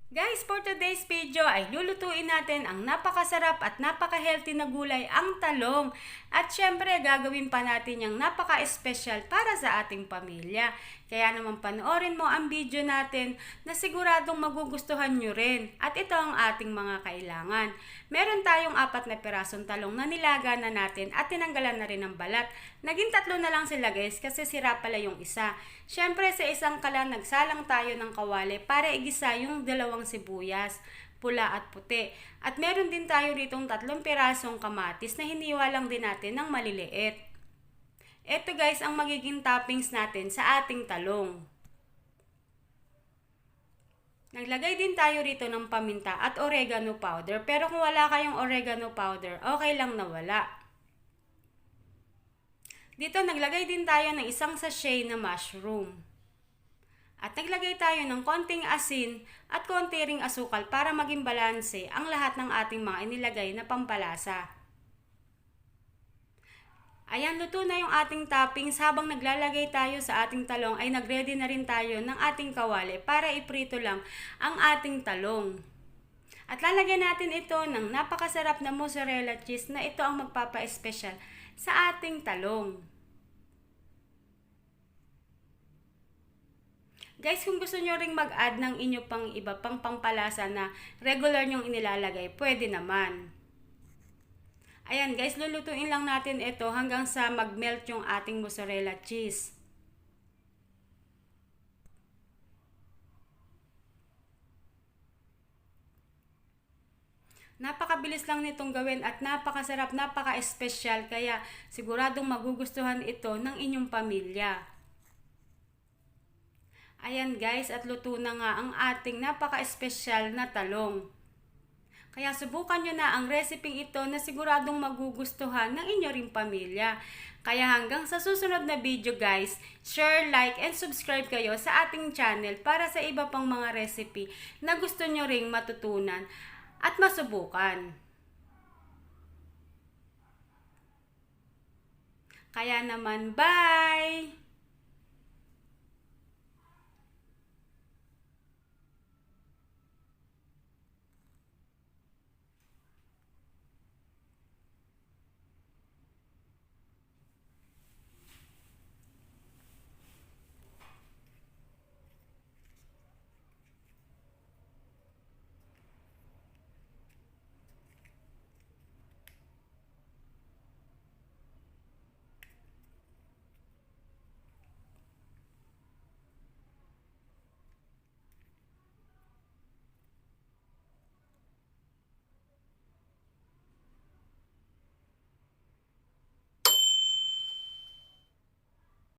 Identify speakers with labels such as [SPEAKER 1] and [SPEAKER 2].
[SPEAKER 1] Guys, for today's video ay lulutuin natin ang napakasarap at napaka-healthy na gulay, ang talong. At syempre, gagawin pa natin yung napaka-special para sa ating pamilya. Kaya naman panoorin mo ang video natin na siguradong magugustuhan nyo rin. At ito ang ating mga kailangan. Meron tayong 4 na pirasong talong na nilaga na natin at tinanggalan na rin ng balat. Naging 3 na lang sila guys kasi sira pala yung isa. Syempre sa isang kalan nagsalang tayo ng kawali para igisa yung dalawang sibuyas, pula at puti. At meron din tayo ritong 3 pirasong kamatis na hiniwa lang din natin ng maliliit. Ito guys ang magiging toppings natin sa ating talong. Naglagay din tayo rito ng paminta at oregano powder, pero kung wala kayong oregano powder, okay lang na wala. Dito naglagay din tayo ng isang sachet na mushroom. At naglagay tayo ng konting asin at konti ring asukal para maging balanse ang lahat ng ating mga inilagay na pampalasa. Ayan, luto na yung ating toppings. Habang naglalagay tayo sa ating talong ay nagready na rin tayo ng ating kawali para iprito lang ang ating talong. At lalagyan natin ito ng napakasarap na mozzarella cheese na ito ang magpapa-espesyal sa ating talong. Guys, kung gusto nyo ring mag-add ng inyo pang iba pang pampalasa na regular nyong inilalagay, pwede naman. Ayan guys, lulutuin lang natin ito hanggang sa mag-melt yung ating mozzarella cheese. Napakabilis lang nitong gawin at napakasarap, napaka-espesyal, kaya siguradong magugustuhan ito ng inyong pamilya. Ayan guys, at luto na nga ang ating napaka-espesyal na talong. Kaya subukan nyo na ang recipe ito na siguradong magugustuhan ng inyo ring pamilya. Kaya hanggang sa susunod na video guys, share, like, and subscribe kayo sa ating channel para sa iba pang mga recipe na gusto nyo ring matutunan at masubukan. Kaya naman, bye!